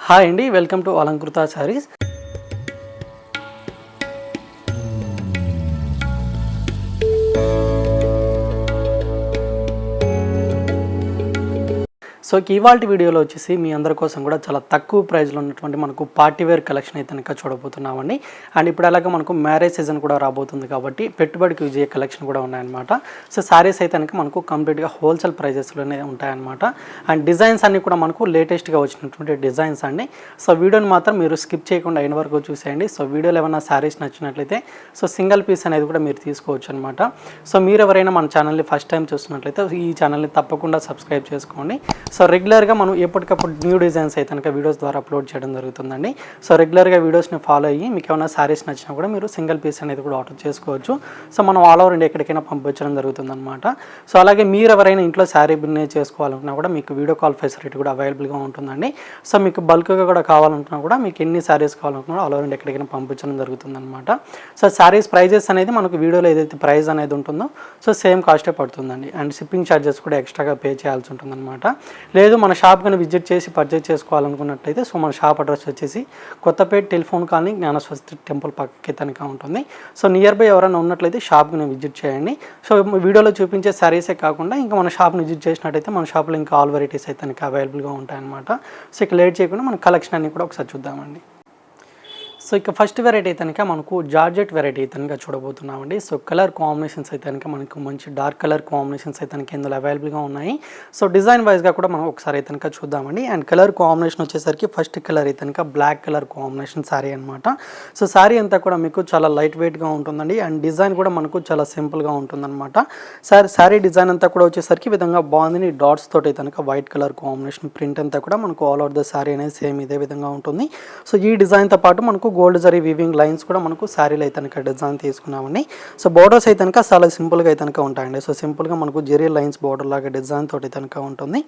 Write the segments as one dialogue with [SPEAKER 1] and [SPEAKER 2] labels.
[SPEAKER 1] Hi అండి, welcome to Alankrita saris. So ఇవాల్టి వీడియోలో వచ్చేసి మీ అందరి కోసం కూడా చాలా తక్కువ ప్రైస్లో ఉన్నటువంటి మనకు పార్టీ వేర్ కలెక్షన్ అయితే కనుక చూడబోతున్నామండి. అండ్ ఇప్పుడు అలాగే మనకు మ్యారేజ్ సీజన్ కూడా రాబోతుంది కాబట్టి పెట్టుబడికి యూజ్ అయ్యే కలెక్షన్ కూడా ఉన్నాయన్నమాట. సో శారీస్ అయితే కనుక మనకు కంప్లీట్గా హోల్సేల్ ప్రైజెస్లోనే ఉంటాయన్నమాట. అండ్ డిజైన్స్ అన్నీ కూడా మనకు లేటెస్ట్గా వచ్చినటువంటి డిజైన్స్ అండి. సో వీడియోని మాత్రం మీరు స్కిప్ చేయకుండా అయిన వరకు చూసేయండి. సో వీడియోలో ఏమైనా శారీస్ నచ్చినట్లయితే సో సింగిల్ పీస్ అనేది కూడా మీరు తీసుకోవచ్చు అనమాట. సో మీరు ఎవరైనా మన ఛానల్ని ఫస్ట్ టైం చూస్తున్నట్లయితే ఈ ఛానల్ని తప్పకుండా సబ్స్క్రైబ్ చేసుకోండి. సో రెగ్యులర్గా మనం ఎప్పటికప్పుడు న్యూ డిజైన్స్ అయితే కనుక వీడియోస్ ద్వారా అప్లోడ్ చేయడం జరుగుతుందండి. సో రెగ్యులర్గా వీడియోస్ని ఫాలో అయ్యి మీకు ఏమైనా శారీస్ నచ్చినా కూడా మీరు సింగిల్ పీస్ అనేది కూడా ఆర్డర్ చేసుకోవచ్చు. సో మనం ఆల్ ఓవర్ ఇండియా ఎక్కడికైనా పంపించడం జరుగుతుందన్నమాట. సో అలాగే మీరు ఎవరైనా ఇంట్లో శారీ బిజినెస్ చేసుకోవాలనుకున్నా కూడా మీకు వీడియో కాల్ ఫెసిలిటీ కూడా అవైలబుల్గా ఉంటుందండి. సో మీకు బల్క్గా కూడా కావాలనుకున్నా కూడా మీకు ఎన్ని శారీస్ కావాలనుకున్నా ఆల్ ఓవర్ ఇండియా ఎక్కడికైనా పంపించడం జరుగుతుందన్నమాట. సో శారీస్ ప్రైజెస్ అనేది మనకు వీడియోలో ఏదైతే ప్రైస్ అనేది ఉంటుందో సో సేమ్ కాస్టే పడుతుందండి. అండ్ షిప్పింగ్ ఛార్జెస్ కూడా ఎక్స్ట్రాగా పే చేయాల్సి ఉంటుందన్నమాట. లేదు మన షాప్ కానీ విజిట్ చేసి పర్చేజ్ చేసుకోవాలనుకున్నట్టయితే సో మన షాప్ అడ్రస్ వచ్చేసి కొత్తపేట టెలిఫోన్ కాలనీ జ్ఞానస్వస్తి టెంపుల్ పక్కకి తనక ఉంటుంది. సో నియర్ బై ఎవరైనా ఉన్నట్లయితే షాప్ని విజిట్ చేయండి. సో వీడియోలో చూపించే శారీసే కాకుండా ఇంకా మన షాప్ని విజిట్ చేసినట్టయితే మన షాప్లో ఇంకా ఆల్ వెరైటీస్ అయితే తనకి అవైలబుల్గా ఉంటాయన్నమాట. సో ఇక లేట్ చేయకుండా మన కలెక్షన్ అన్ని కూడా ఒకసారి చూద్దామండి. సో ఇక ఫస్ట్ వెరైటీ అయితే కనుక మనకు జార్జెట్ వెరైటీ అయితే కనుక చూడబోతున్నామండి. సో కలర్ కాంబినేషన్స్ అయితే కనుక మనకు మంచి డార్క్ కలర్ కాంబినేషన్స్ అయితే కనుక ఇందులో అవైలబుల్గా ఉన్నాయి. సో డిజైన్ వైజ్గా కూడా మనం ఒకసారి అయితే కనుక చూద్దామండి. అండ్ కలర్ కాంబినేషన్ వచ్చేసరికి ఫస్ట్ కలర్ అయితే కనుక బ్లాక్ కలర్ కాంబినేషన్ శారీ అనమాట. సో శారీ అంతా కూడా మీకు చాలా లైట్ వెయిట్గా ఉంటుందండి. అండ్ డిజైన్ కూడా మనకు చాలా సింపుల్గా ఉంటుందన్నమాట. శారీ డిజైన్ అంతా కూడా వచ్చేసరికి విధంగా బాగుంది. డాట్స్ తోటి అయితే కనుక వైట్ కలర్ కాంబినేషన్ ప్రింట్ అంతా కూడా మనకు ఆల్ ఓవర్ ద శారీ అనేది సేమ్ ఇదే విధంగా ఉంటుంది. సో ఈ డిజైన్తో పాటు మనకు గోల్డ్ జరీ వీవింగ్ లైన్స్ కూడా మనకు శారీలో అయితే కనుక డిజైన్ తీసుకున్నామండి. సో బోర్డర్స్ అయితే కనుక చాలా సింపుల్గా అయితే కనుక ఉంటాయండి. సో సింపుల్గా మనకు జెరీ లైన్స్ బోర్డర్ లాగా డిజైన్ తోటి కనుక ఉంటుంది.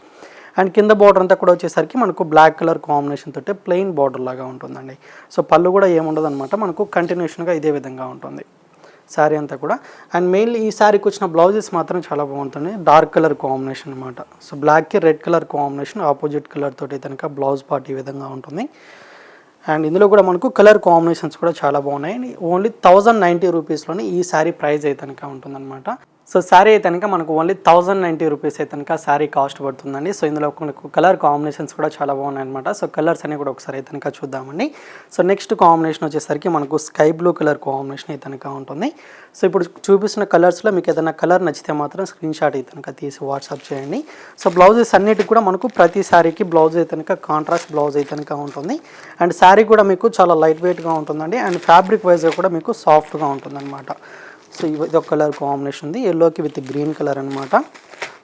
[SPEAKER 1] అండ్ కింద బోర్డర్ అంతా కూడా వచ్చేసరికి మనకు బ్లాక్ కలర్ కాంబినేషన్ తోటి ప్లెయిన్ బోర్డర్ లాగా ఉంటుందండి. సో పళ్ళు కూడా ఏముండదు అనమాట, మనకు కంటిన్యూషన్గా ఇదే విధంగా ఉంటుంది శారీ అంతా కూడా. అండ్ మెయిన్లీ ఈ శారీకి వచ్చిన బ్లౌజెస్ మాత్రం చాలా బాగుంటుంది. డార్క్ కలర్ కాంబినేషన్ అనమాట. సో బ్లాక్కి red colour combination opposite colour తోటి కనుక బ్లౌజ్ పార్ట్ ఈ విధంగా ఉంటుంది. అండ్ ఇందులో కూడా మనకు కలర్ కాంబినేషన్స్ కూడా చాలా బాగున్నాయి. ఓన్లీ 1090 రూపీస్లోనే ఈ శారీ ప్రైస్ అయితే కనుక ఉంటుందన్నమాట. సో శారీ అయితే కనుక మనకు ఓన్లీ 1090 రూపీస్ అయితే కనుక శారీ కాస్ట్ పడుతుందండి. సో ఇందులో మనకు కలర్ కాంబినేషన్స్ కూడా చాలా బాగున్నాయి అనమాట. సో కలర్స్ అనేవి కూడా ఒకసారి అయితే కనుక చూద్దామండి. సో నెక్స్ట్ కాంబినేషన్ వచ్చేసరికి మనకు స్కై బ్లూ కలర్ కాంబినేషన్ అయితే కనుక ఉంటుంది. సో ఇప్పుడు చూపిస్తున్న కలర్స్లో మీకు ఏదైనా కలర్ నచ్చితే మాత్రం స్క్రీన్ షాట్ అయితే కనుక తీసి వాట్సాప్ చేయండి. సో బ్లౌజెస్ అన్నిటికి కూడా మనకు ప్రతి శారీకి బ్లౌజ్ అయితే కనుక కాంట్రాస్ట్ బ్లౌజ్ అయితే కనుక ఉంటుంది. అండ్ శారీ కూడా మీకు చాలా లైట్ వెయిట్గా ఉంటుందండి. అండ్ ఫ్యాబ్రిక్ వైజ్గా కూడా మీకు సాఫ్ట్గా ఉంటుందన్నమాట. సో ఇది ఒక కలర్ కాంబినేషన్ ఉంది, ఎల్లోకి విత్ గ్రీన్ కలర్ అనమాట.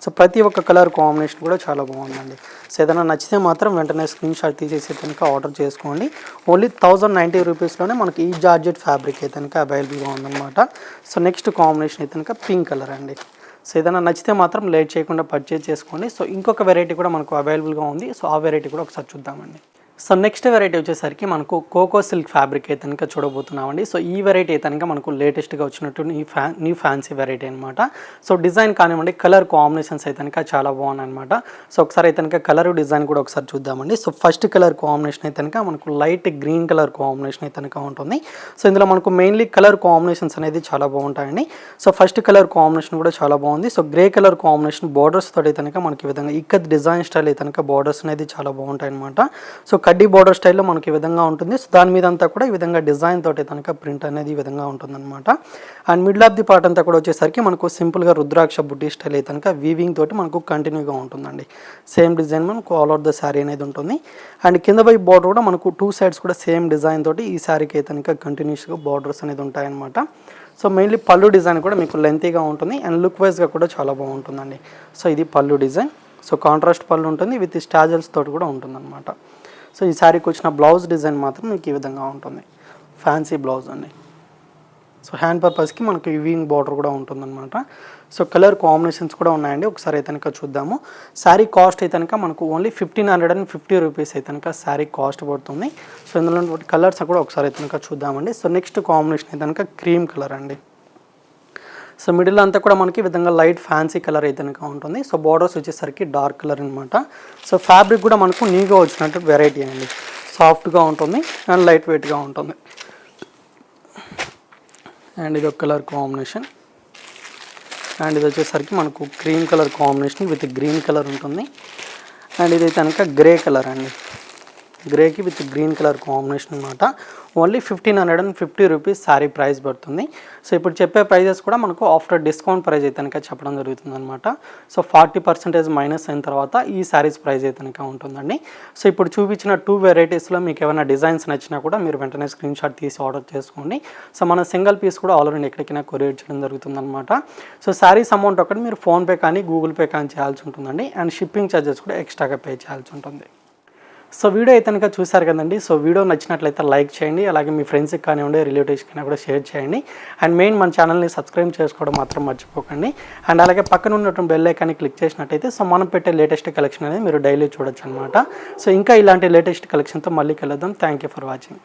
[SPEAKER 1] సో ప్రతి ఒక్క కలర్ కాంబినేషన్ కూడా చాలా బాగుందండి. సో ఏదైనా నచ్చితే మాత్రం వెంటనే స్క్రీన్ షాట్ తీసేసి కనుక ఆర్డర్ చేసుకోండి. ఓన్లీ 1090 రూపీస్లోనే మనకి ఈ జార్జెట్ ఫ్యాబ్రిక్ అయితే కనుక అవైలబుల్గా ఉందన్నమాట. సో నెక్స్ట్ కాంబినేషన్ అయితే కనుక పింక్ కలర్ అండి. సో ఏదైనా నచ్చితే మాత్రం లేట్ చేయకుండా పర్చేజ్ చేసుకోండి. సో ఇంకొక వెరైటీ కూడా మనకు అవైలబుల్గా ఉంది. సో ఆ వెరైటీ కూడా ఒకసారి చూద్దామండి. సో నెక్స్ట్ వెరైటీ వచ్చేసరికి మనకు కోకో సిల్క్ ఫ్యాబ్రిక్ అయితే కనుక చూడబోతున్నామండి. సో ఈ వెరైటీ అయితే కనుక మనకు లేటెస్ట్గా వచ్చినట్టు న్యూ ఫ్యాన్సీ వెరైటీ అనమాట. సో డిజైన్ కానివ్వండి, కలర్ కాంబినేషన్స్ అయితే కనుక చాలా బాగున్నాయి అనమాట. సో ఒకసారి అయితే కనుక కలర్ డిజైన్ కూడా ఒకసారి చూద్దామండి. సో ఫస్ట్ కలర్ కాంబినేషన్ అయితే కనుక మనకు లైట్ గ్రీన్ కలర్ కాంబినేషన్ అయితే కనుక ఉంటుంది. సో ఇందులో మనకు మెయిన్లీ కలర్ కాంబినేషన్స్ అనేది చాలా బాగుంటాయండి. సో ఫస్ట్ కలర్ కాంబినేషన్ కూడా చాలా బాగుంది. So grey colour combination borders తోటి అయితే కనుక మనకి ఈ విధంగా ఇక్కత్ డిజైన్ స్టైల్ అయితే కనుక బోర్డర్స్ అనేది చాలా బాగుంటాయి అనమాట. సో కడ్డీ బోర్డర్ స్టైల్లో మనకి ఈ విధంగా ఉంటుంది. సో దాని మీద అంతా కూడా ఈ విధంగా డిజైన్ తోటి కనుక ప్రింట్ అనేది ఈ విధంగా ఉంటుందన్నమాట. And middle of the part అంతా కూడా వచ్చేసరికి మనకు సింపుల్గా రుద్రాక్ష బుట్టి స్టైల్ అయితే కనుక వీవింగ్ తోటి మనకు కంటిన్యూగా ఉంటుందండి. సేమ్ డిజైన్ మనకు ఆల్ ఓవర్ ద శారీ అనేది ఉంటుంది. అండ్ కింద పై బోర్డర్ కూడా మనకు 2 సైడ్స్ కూడా సేమ్ డిజైన్ తోటి ఈ శారీకి అయితే కనుక కంటిన్యూస్గా బార్డర్స్ అనేది ఉంటాయన్నమాట. సో మెయిన్లీ పళ్ళు డిజైన్ కూడా మీకు లెంతీగా ఉంటుంది. అండ్ లుక్ వైజ్గా కూడా చాలా బాగుంటుందండి. సో ఇది పళ్ళు డిజైన్. సో కాంట్రాస్ట్ పళ్ళు ఉంటుంది విత్ స్టాజల్స్ తోటి కూడా ఉంటుందన్నమాట. సో ఈ శారీకి వచ్చిన బ్లౌజ్ డిజైన్ మాత్రం మీకు ఈ విధంగా ఉంటుంది, ఫ్యాన్సీ బ్లౌజ్ అండి. సో హ్యాండ్ పర్పస్కి మనకి వీవింగ్ బార్డర్ కూడా ఉంటుందన్నమాట. సో కలర్ కాంబినేషన్స్ కూడా ఉన్నాయండి. ఒకసారి అయితే కనుక చూద్దాము. శారీ కాస్ట్ అయితే కనుక మనకు ఓన్లీ 1550 రూపీస్ అయితే కనుక శారీ కాస్ట్ పడుతుంది. సో ఇందులో కలర్స్ కూడా ఒకసారి అయితే కనుక చూద్దామండి. సో నెక్స్ట్ కాంబినేషన్ అయితే కనుక క్రీమ్ కలర్ అండి. సో మిడిల్ అంతా కూడా మనకి ఈ విధంగా లైట్ ఫ్యాన్సీ కలర్ అయితే కనుక ఉంటుంది. సో బార్డర్స్ వచ్చేసరికి డార్క్ కలర్ అనమాట. సో ఫ్యాబ్రిక్ కూడా మనకు న్యూగా వచ్చినట్టు వెరైటీ అండి. సాఫ్ట్గా ఉంటుంది అండ్ లైట్ వెయిట్గా ఉంటుంది. అండ్ ఇది ఒక కలర్ కాంబినేషన్. అండ్ ఇది వచ్చేసరికి మనకు cream colour combination with green colour ఉంటుంది. అండ్ ఇది కనుక గ్రే కలర్ అండి, గ్రేకి విత్ గ్రీన్ కలర్ కాంబినేషన్ అనమాట. ఓన్లీ 1550 రూపీస్ శారీ ప్రైస్ పడుతుంది. సో ఇప్పుడు చెప్పే ప్రైజెస్ కూడా మనకు ఆఫ్టర్ డిస్కౌంట్ ప్రైస్ అయితే కనుక చెప్పడం జరుగుతుంది అనమాట. సో 40% మైనస్ అయిన తర్వాత ఈ శారీస్ ప్రైస్ అయితే కనుక ఉంటుందండి. సో ఇప్పుడు చూపించిన 2 వెరైటీస్లో మీకు ఏమైనా డిజైన్స్ నచ్చినా కూడా మీరు వెంటనే స్క్రీన్ షాట్ తీసి ఆర్డర్ చేసుకోండి. సో మన సింగిల్ పీస్ కూడా ఆల్రెడీ ఎక్కడికైనా కొరియర్ చేయడం జరుగుతుంది అనమాట. సో శారీస్ అమౌంట్ ఒకటి మీరు ఫోన్పే కానీ గూగుల్ పే కానీ చేయాల్సి ఉంటుందండి. అండ్ షిప్పింగ్ ఛార్జెస్ కూడా ఎక్స్ట్రాగా పే చేయాల్సి ఉంటుంది. సో వీడియో అయితే కనుక చూసారు కదండి. సో వీడియో నచ్చినట్లయితే లైక్ చేయండి, అలాగే మీ ఫ్రెండ్స్కి కానివ్వండి, రిలేటివ్స్కి కూడా షేర్ చేయండి. అండ్ మెయిన్ మన ఛానల్ని సబ్స్క్రైబ్ చేసుకోవడం మాత్రం మర్చిపోకండి. అండ్ అలాగే పక్కన ఉన్నటువంటి బెల్ ఐకాన్ని క్లిక్ చేసినట్టయితే సో మనం పెట్టే లేటెస్ట్ కలెక్షన్ అనేది మీరు డైలీ చూడొచ్చు అనమాట. సో ఇంకా ఇలాంటి లేటెస్ట్ కలెక్షన్తో మళ్ళీ కలుద్దాం. Thank you for watching.